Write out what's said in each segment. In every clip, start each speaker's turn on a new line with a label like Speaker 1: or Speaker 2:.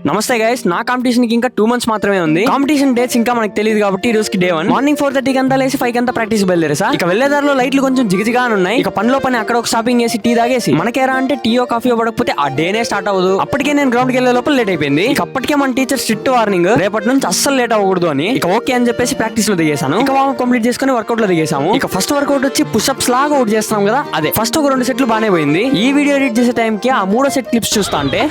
Speaker 1: నమస్తే గైస్, నా కాంపిటీషన్ కి ఇంకా 2 months మాత్రమే ఉంది. కాంపిటీషన్ డేట్స్ ఇంకా మనకు తెలియదు కాబట్టి ఈ రోజుకి డే 1 మార్నింగ్ 4:30 అంతా లేసి 5 అంతా ప్రాక్టీస్ బయలుదేరేసా. ఇక వెళ్లేదారిలో లైట్లు కొంచెం జిగజిగా ఉన్నాయి. ఇక పనిలో పని అక్కడ ఒక షాపింగ్ చేసి టీ తాగేసి మనకేరా అంటే టీయో కాఫీ పడకపోతే ఆ డేనే స్టార్ట్ అవ్వదు. అప్పటికే నేను గ్రౌండ్ కి వెళ్లే లోపల లేట్ అయిపోయింది. ఇక అప్పటికే మన టీచర్ స్ట్రిక్ట్ వార్నింగ్, రేపటి నుంచి అస్సలు లేట్ అవ్వకూడదు అని. ఇక ఓకే అని చెప్పేసి ప్రాక్టీస్ లో దిగేసాను. ఇక వామ్ కంప్లీట్ చేసుకుని వర్కౌట్ లో దిగేసాము. ఇక ఫస్ట్ వర్కౌట్ వచ్చి పుషప్స్ లాగా అవుట్ చేస్తాం కదా, అదే ఫస్ట్ ఒక 2 సెట్లు బానే పోయింది. ఈ వీడియో ఎడిట్ చేసే టైం కి ఆ 3వ సెట్ క్లిప్స్ చూస్తా అంటే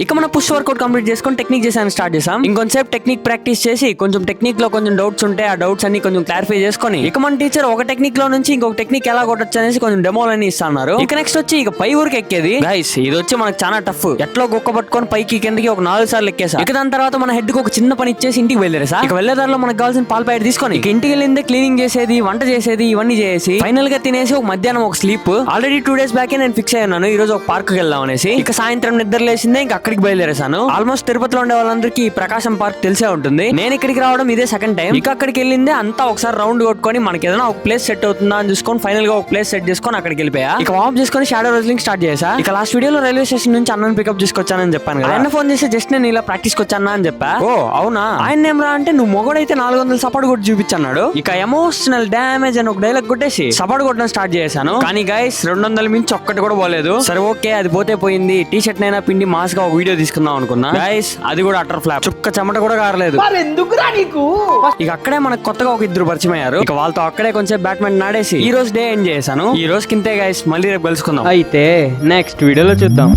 Speaker 1: ఇక మన పుష్ వర్కౌట్ కంప్లీట్ చేసుకొని టెక్నిక్ చేసాను స్టార్ట్ చేసాం. ఇంకొంచెంసేపు టెక్నిక్ ప్రాక్టీస్ చేసి కొంచెం టెక్నిక్ లో కొంచెం డౌట్స్ ఉంటే ఆ డౌట్స్ అన్ని కొంచెం క్లారిఫై చేసుకొని ఇక మన టీచర్ ఒక టెక్నిక్ లో నుంచి ఇంకొక టెక్నిక్ ఎలా కొట్టొచ్చు అనేసి కొంచెం డెమోలన్నీ ఇస్తున్నారు. ఇక నెక్స్ట్ వచ్చి ఇక పై ఊరికి ఎక్కేది. గైస్ ఇది వచ్చి మనకు చాలా టఫ్. ఎట్లా గొక్క పట్టుకొని పైకి కిందకి ఒక 4 సార్లు ఎక్కేసా. ఇక దాని తర్వాత మన హెడ్ కి ఒక చిన్న పని ఇచ్చేసి ఇంటికి వెళ్ళేసా. ఇక వెళ్ళేదారిలో మనకు కావాల్సిన పాల ప్యాకెట్ తీసుకొని ఇక ఇంటికి వెళ్ళిందే క్లీనింగ్ చేసేది, వంట చేసేది ఇవన్నీ చేసి ఫైనల్ గా తినేసి ఒక మధ్యాహ్నం ఒక స్లీప్. ఆల్రెడీ 2 days బ్యాక్ నేను ఫిక్స్ అయ్యాను ఈ రోజు ఒక పార్క్ కి వెళ్దాం అనేసి. ఇక సాయంత్రం నిద్ర లేసిందే ఇంకా అక్కడికి బయలుదేరేసాను. ఆల్మోస్ట్ తిరుపతిలో ఉండే వాళ్ళందరికీ ప్రకాశం పార్క్ తెలిసే ఉంటుంది. నేను ఇక్కడికి రావడం ఇదే సెకండ్ టైం. ఇక అక్కడికి వెళ్ళిందే అంతా ఒకసారి రౌండ్ కొట్టుకొని మనకి ఏదైనా ఒక ప్లేస్ సెట్ అవుతుందా అని చూసుకొని ఫైనల్ గా ఒక ప్లేస్ సెట్ చేసుకొని అక్కడికి వెళ్ళిపోయా. ఇక వార్మ్ చేసుకొని షాడో రోజ్లింగ్ స్టార్ట్ చేసా. ఇక లాస్ట్ వీడియోలో రైల్వే స్టేషన్ నుంచి అన్నను పికప్ చేసుకొచ్చానని చెప్పాను కదా. ఆయన ఫోన్ చేసి జస్ట్ నేను ఇలా ప్రాక్టీస్ వచ్చానా అని చెప్పా. ఓ అవునా, ఆయన ఏం రా అంటే నువ్వు మొగడైతే 400 సపోర్ట్ కొట్టి చూపించన్నాడు. ఇక ఎమోషనల్ డ్యామేజ్ అని ఒక డైలాగ్ కొట్టేసి సపోర్ట్ కొట్టడం స్టార్ట్ చేశాను. కానీ గైస్ 200 మించి ఒక్కటి కూడా పోలేదు. సరే ఓకే అది పోతే పోయింది, టీ షర్ట్ నైనా పిండి మాస్ గా ఒక వీడియో తీసుకుందాం అనుకున్నా. గైస్ అది కూడా అటర్ ఫ్లాప్, చుక్క చెమట కూడా కారలేదు. ఇక అక్కడే మనకు కొత్తగా ఒక 2 పరిచయం అయ్యారు. ఇక వాళ్ళతో అక్కడే కొంచెం బ్యాడ్మింటన్ ఆడేసి ఈ రోజు డే ఎంజాయ్ చేశాను. ఈ రోజు కింతే గైస్, మళ్ళీ రేపు కలుసుకుందాం. అయితే నెక్స్ట్ వీడియోలో చూద్దాం.